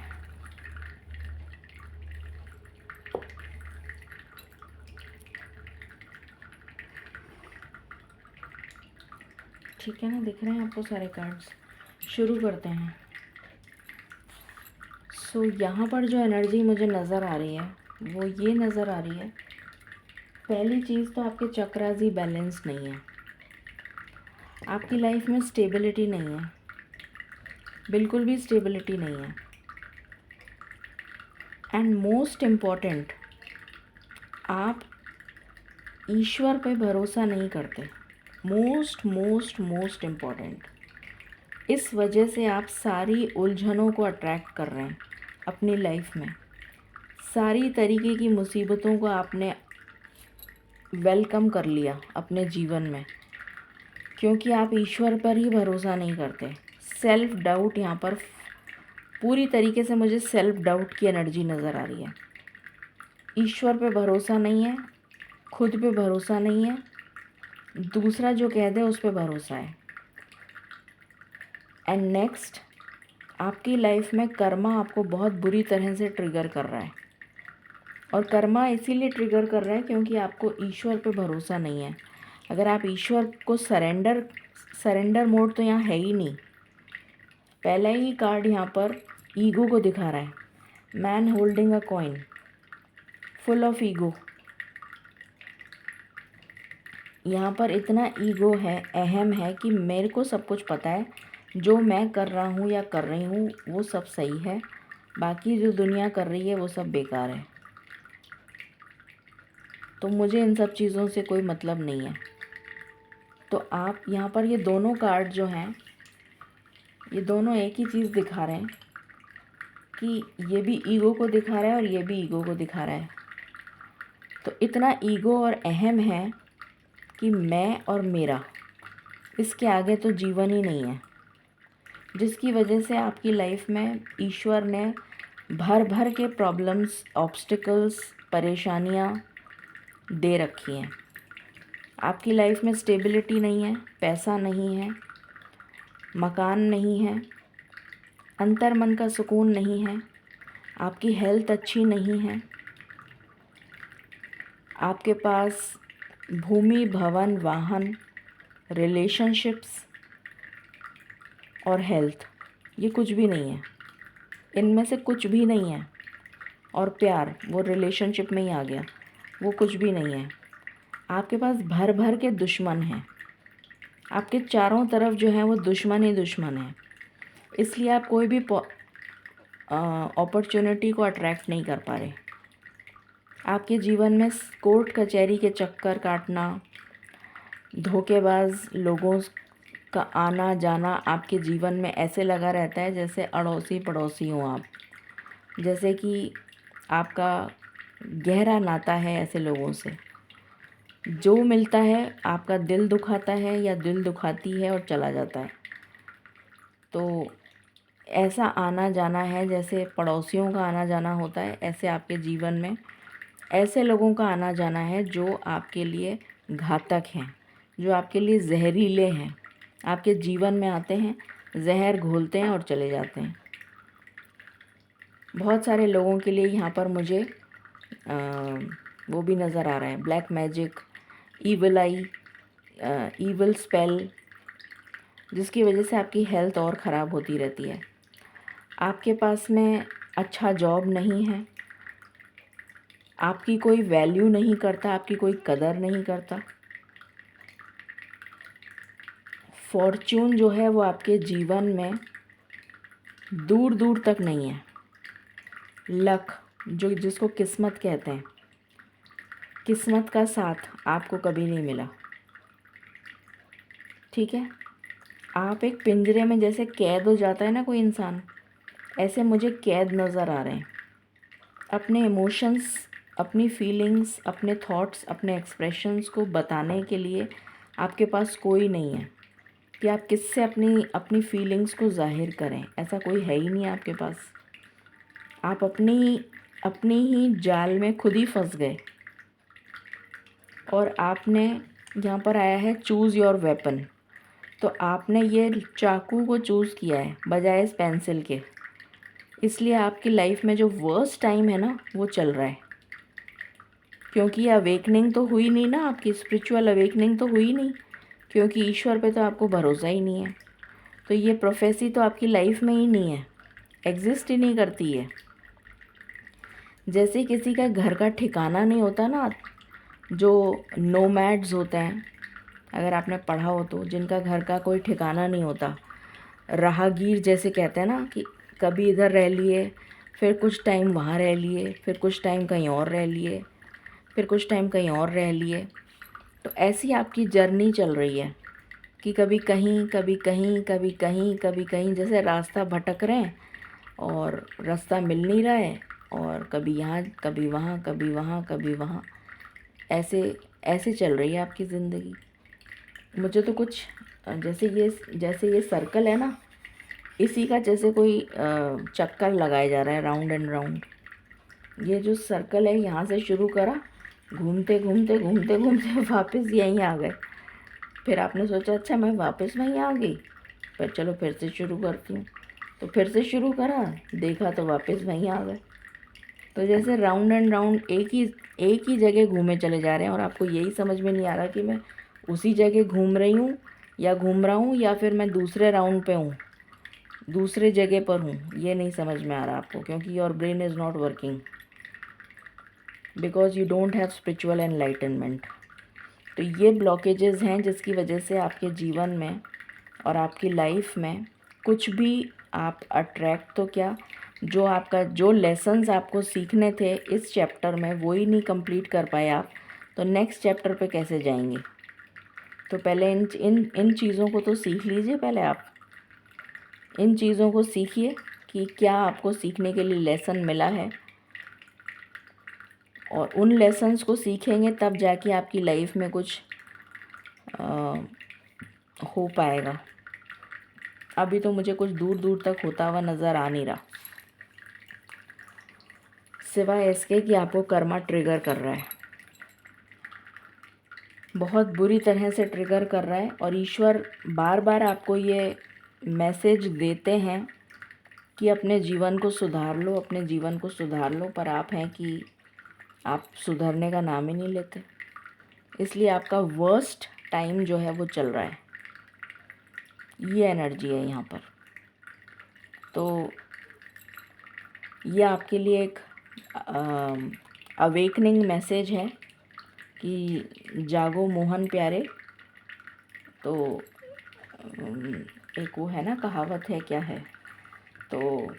Speaker 1: ठीक है ना, दिख रहे हैं आपको सारे कार्ड्स? शुरू करते हैं. सो यहाँ पर जो एनर्जी मुझे नज़र आ रही है वो ये नज़र आ रही है. पहली चीज़ तो आपके चक्रास ही बैलेंस नहीं है. आपकी लाइफ में स्टेबिलिटी नहीं है, बिल्कुल भी स्टेबिलिटी नहीं है. एंड मोस्ट इम्पॉर्टेंट, आप ईश्वर पे भरोसा नहीं करते. Most most most important. इस वजह से आप सारी उलझनों को अट्रैक्ट कर रहे हैं अपनी लाइफ में। सारी तरीके की मुसीबतों को आपने वेलकम कर लिया अपने जीवन में, क्योंकि आप ईश्वर पर ही भरोसा नहीं करते। सेल्फ डाउट, यहाँ पर पूरी तरीके से मुझे सेल्फ डाउट की एनर्जी नज़र आ रही है। ईश्वर पे भरोसा नहीं है, खुद पे भरोसा नहीं है, दूसरा जो कह दे उस पे भरोसा है। एंड नेक्स्ट, आपकी लाइफ में कर्मा आपको बहुत बुरी तरह से ट्रिगर कर रहा है। और कर्मा इसीलिए ट्रिगर कर रहा है क्योंकि आपको ईश्वर पे भरोसा नहीं है। अगर आप ईश्वर को सरेंडर मोड तो यहाँ है ही नहीं। पहला ही कार्ड यहाँ पर ईगो को दिखा रहा है। Man holding a coin full of ego. यहाँ पर इतना ईगो है, अहम है कि मेरे को सब कुछ पता है, जो मैं कर रहा हूँ या कर रही हूँ वो सब सही है, बाकी जो दुनिया कर रही है वो सब बेकार है, तो मुझे इन सब चीज़ों से कोई मतलब नहीं है। तो आप यहाँ पर ये दोनों कार्ड जो हैं, ये दोनों एक ही चीज़ दिखा रहे हैं कि ये भी ईगो को दिखा रहा है और ये भी ईगो को दिखा रहा है। तो इतना ईगो और अहम है कि मैं और मेरा, इसके आगे तो जीवन ही नहीं है, जिसकी वजह से आपकी लाइफ में ईश्वर ने भर भर के प्रॉब्लम्स, ऑब्स्टिकल्स, परेशानियाँ दे रखी हैं। आपकी लाइफ में स्टेबिलिटी नहीं है, पैसा नहीं है, मकान नहीं है, अंतर मन का सुकून नहीं है, आपकी हेल्थ अच्छी नहीं है, आपके पास भूमि, भवन, वाहन, रिलेशनशिप्स और हेल्थ, ये कुछ भी नहीं है। इनमें से कुछ भी नहीं है। और प्यार, वो रिलेशनशिप में ही आ गया, वो कुछ भी नहीं है। आपके पास भर भर के दुश्मन हैं। आपके चारों तरफ जो है वो दुश्मन ही दुश्मन है। इसलिए आप कोई भी अपॉर्चुनिटी को अट्रैक्ट नहीं कर पा रहे। आपके जीवन में कोर्ट कचहरी के चक्कर काटना, धोखेबाज लोगों का आना जाना आपके जीवन में ऐसे लगा रहता है जैसे अड़ोसी पड़ोसी हों आप, जैसे कि आपका गहरा नाता है ऐसे लोगों से। जो मिलता है आपका दिल दुखाता है या दिल दुखाती है और चला जाता है। तो ऐसा आना जाना है जैसे पड़ोसियों का आना जाना होता है, ऐसे आपके जीवन में ऐसे लोगों का आना जाना है जो आपके लिए घातक हैं, जो आपके लिए जहरीले हैं। आपके जीवन में आते हैं, जहर घोलते हैं और चले जाते हैं। बहुत सारे लोगों के लिए यहाँ पर मुझे वो भी नज़र आ रहा है, ब्लैक मैजिक, ईवल आई, ईवल स्पेल, जिसकी वजह से आपकी हेल्थ और ख़राब होती रहती है। आपके पास में अच्छा जॉब नहीं है, आपकी कोई वैल्यू नहीं करता, आपकी कोई कदर नहीं करता। फॉर्च्यून जो है वो आपके जीवन में दूर दूर तक नहीं है। लक, जो जिसको किस्मत कहते हैं, किस्मत का साथ आपको कभी नहीं मिला। ठीक है, आप एक पिंजरे में जैसे कैद हो जाता है ना कोई इंसान, ऐसे मुझे कैद नज़र आ रहे हैं। अपने इमोशंस, अपनी फीलिंग्स, अपने थॉट्स, अपने एक्सप्रेशंस को बताने के लिए आपके पास कोई नहीं है कि आप किससे अपनी फीलिंग्स को जाहिर करें। ऐसा कोई है ही नहीं आपके पास। आप अपनी ही जाल में खुद ही फंस गए। और आपने यहाँ पर आया है चूज़ योर वेपन, तो आपने ये चाकू को चूज़ किया है बजाय इस पेंसिल के। इसलिए आपकी लाइफ में जो वर्स्ट टाइम है ना वो चल रहा है, क्योंकि अवेकनिंग तो हुई नहीं ना, आपकी स्पिरिचुअल अवेकनिंग तो हुई नहीं, क्योंकि ईश्वर पे तो आपको भरोसा ही नहीं है। तो ये प्रोफेसी तो आपकी लाइफ में ही नहीं है, एग्जिस्ट ही नहीं करती है। जैसे किसी का घर का ठिकाना नहीं होता ना, जो नोमैड्स होते हैं, अगर आपने पढ़ा हो तो, जिनका घर का कोई ठिकाना नहीं होता, राहगीर जैसे कहते हैं ना, कि कभी इधर रह लिए, फिर कुछ टाइम वहाँ रह लिए, फिर कुछ टाइम कहीं और रह लिए, फिर कुछ टाइम कहीं और रह लिए। तो ऐसी आपकी जर्नी चल रही है कि कभी कहीं कभी कहीं कभी कहीं कभी कहीं, जैसे रास्ता भटक रहे हैं और रास्ता मिल नहीं रहा है, और कभी यहाँ कभी वहाँ कभी वहाँ कभी वहाँ, ऐसे ऐसे चल रही है आपकी ज़िंदगी। मुझे तो कुछ जैसे ये सर्कल है ना, इसी का जैसे कोई चक्कर लगाया जा रहा है, राउंड एंड राउंड। ये जो सर्कल है, यहाँ से शुरू करा, घूमते घूमते घूमते घूमते वापस यहीं आ गए। फिर आपने सोचा अच्छा मैं वापस वहीं आ गई, पर चलो फिर से शुरू करती हूँ। तो फिर से शुरू करा, देखा तो वापस वहीं आ गए। तो जैसे राउंड एंड राउंड एक ही जगह घूमे चले जा रहे हैं, और आपको यही समझ में नहीं आ रहा कि मैं उसी जगह घूम रही हूँ या घूम रहा हूँ, या फिर मैं दूसरे राउंड पे हूँ, दूसरे जगह पर हूँ। ये नहीं समझ में आ रहा आपको, क्योंकि your brain is not working because you don't have spiritual enlightenment. तो ये ब्लॉकेजेस हैं जिसकी वजह से आपके जीवन में और आपकी लाइफ में कुछ भी आप अट्रैक्ट तो क्या, जो लेसन्स आपको सीखने थे इस चैप्टर में वो ही नहीं कंप्लीट कर पाए आप, तो नेक्स्ट चैप्टर पे कैसे जाएंगे। तो पहले इन चीज़ों को तो सीख लीजिए। पहले आप इन चीज़ों को सीखिए कि क्या आपको सीखने के लिए लेसन मिला है, और उन लेसन्स को सीखेंगे तब जाके आपकी लाइफ में कुछ हो पाएगा। अभी तो मुझे कुछ दूर दूर तक होता हुआ नज़र आ नहीं रहा, सिवाय इसके कि आपको कर्मा ट्रिगर कर रहा है, बहुत बुरी तरह से ट्रिगर कर रहा है। और ईश्वर बार बार आपको ये मैसेज देते हैं कि अपने जीवन को सुधार लो, अपने जीवन को सुधार लो, पर आप हैं कि आप सुधरने का नाम ही नहीं लेते। इसलिए आपका वर्स्ट टाइम जो है वो चल रहा है, ये एनर्जी है यहाँ पर। तो ये आपके लिए एक अवेकनिंग मैसेज है कि जागो मोहन प्यारे। तो एक वो है ना, कहावत है, क्या है, तो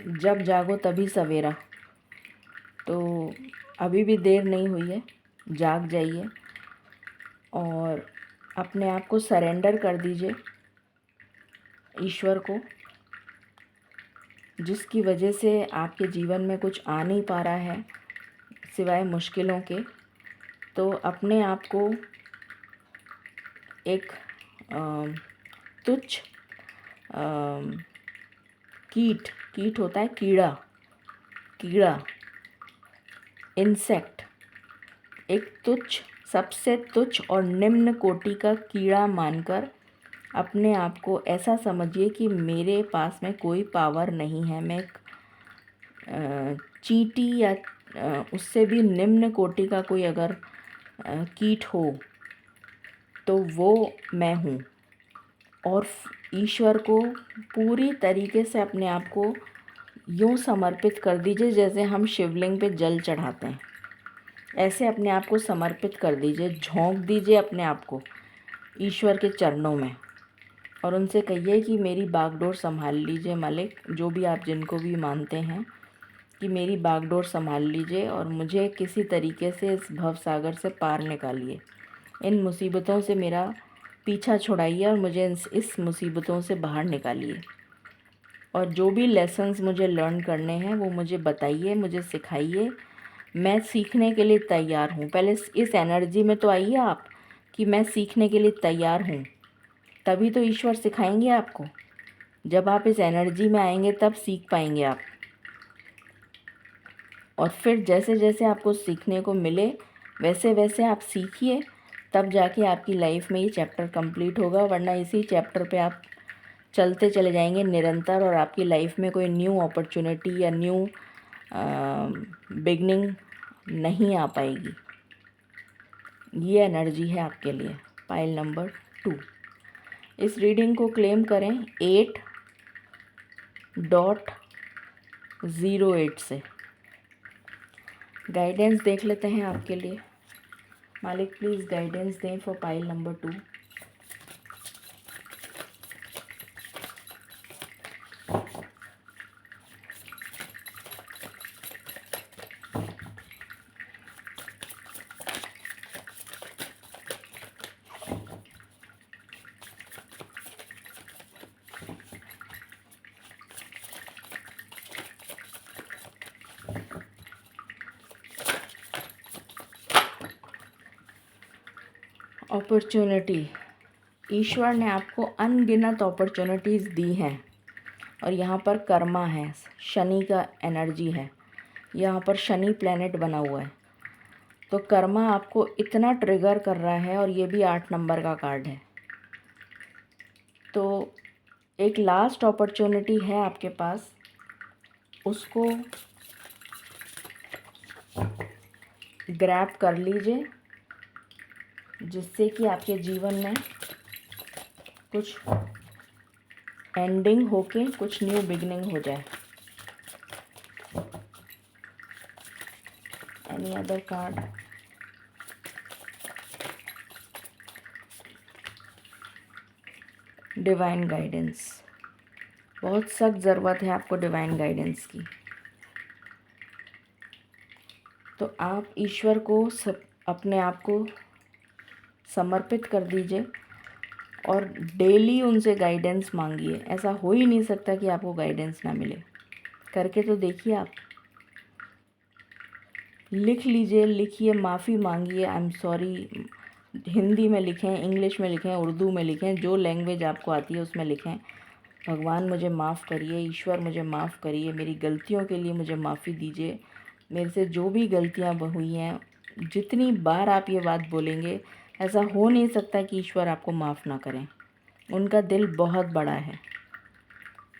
Speaker 1: जब जागो तभी सवेरा। तो अभी भी देर नहीं हुई है, जाग जाइए और अपने आप को सरेंडर कर दीजिए ईश्वर को, जिसकी वजह से आपके जीवन में कुछ आ नहीं पा रहा है सिवाय मुश्किलों के। तो अपने आप को एक तुच्छ कीट होता है, कीड़ा इंसेक्ट, एक तुच्छ, सबसे तुच्छ और निम्न कोटि का कीड़ा मानकर अपने आप को ऐसा समझिए कि मेरे पास में कोई पावर नहीं है, मैं एक चींटी या उससे भी निम्न कोटि का कोई अगर कीट हो तो वो मैं हूँ। और ईश्वर को पूरी तरीके से अपने आप को यूँ समर्पित कर दीजिए जैसे हम शिवलिंग पे जल चढ़ाते हैं, ऐसे अपने आप को समर्पित कर दीजिए, झोंक दीजिए अपने आप को ईश्वर के चरणों में, और उनसे कहिए कि मेरी बागडोर संभाल लीजिए मालिक, जो भी आप जिनको भी मानते हैं, कि मेरी बागडोर संभाल लीजिए और मुझे किसी तरीके से इस भव सागर से पार निकालिए, इन मुसीबतों से मेरा पीछा छुड़ाइए और मुझे इस मुसीबतों से बाहर निकालिए। और जो भी लेसन्स मुझे लर्न करने हैं वो मुझे बताइए, मुझे सिखाइए, मैं सीखने के लिए तैयार हूँ। पहले इस एनर्जी में तो आइए आप कि मैं सीखने के लिए तैयार हूँ, तभी तो ईश्वर सिखाएंगे आपको। जब आप इस एनर्जी में आएंगे तब सीख पाएंगे आप, और फिर जैसे जैसे आपको सीखने को मिले वैसे वैसे आप सीखिए, तब जाके आपकी लाइफ में ये चैप्टर कंप्लीट होगा। वरना इसी चैप्टर पे आप चलते चले जाएंगे निरंतर, और आपकी लाइफ में कोई न्यू अपॉर्चुनिटी या न्यू बिगनिंग नहीं आ पाएगी। ये एनर्जी है आपके लिए, पाइल नंबर 2। इस रीडिंग को क्लेम करें 8.08 से। गाइडेंस देख लेते हैं आपके लिए। मालिक प्लीज़ गाइडेंस दें फॉर पाइल नंबर 2। अपॉर्चुनिटी, ईश्वर ने आपको अनगिनत अपॉर्चुनिटीज़ दी हैं और यहाँ पर कर्मा है, शनि का एनर्जी है, यहाँ पर शनि प्लैनेट बना हुआ है, तो कर्मा आपको इतना ट्रिगर कर रहा है और ये भी 8 नंबर का कार्ड है। तो एक लास्ट अपॉर्चुनिटी है आपके पास, उसको ग्रैब कर लीजिए, जिससे कि आपके जीवन में कुछ एंडिंग होके कुछ न्यू बिगनिंग हो जाए। Any other card? Divine guidance, बहुत सख्त ज़रूरत है आपको डिवाइन गाइडेंस की। तो आप ईश्वर को अपने आप को समर्पित कर दीजिए और डेली उनसे गाइडेंस मांगिए। ऐसा हो ही नहीं सकता कि आपको गाइडेंस ना मिले। करके तो देखिए आप। लिख लीजिए, लिखिए, माफ़ी मांगिए, आई एम सॉरी, हिंदी में लिखें, इंग्लिश में लिखें, उर्दू में लिखें, जो लैंग्वेज आपको आती है उसमें लिखें। भगवान मुझे माफ़ करिए, ईश्वर मुझे माफ़ करिए, मेरी गलतियों के लिए मुझे माफ़ी दीजिए। मेरे से जो भी गलतियाँ हुई हैं, जितनी बार आप ये बात बोलेंगे, ऐसा हो नहीं सकता कि ईश्वर आपको माफ़ ना करें। उनका दिल बहुत बड़ा है,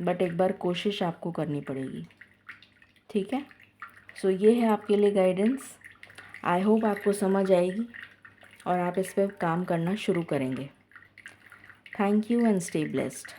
Speaker 1: बट एक बार कोशिश आपको करनी पड़ेगी। ठीक है? सो ये है आपके लिए गाइडेंस। आई होप आपको समझ आएगी और आप इस पर काम करना शुरू करेंगे। Thank you and stay blessed.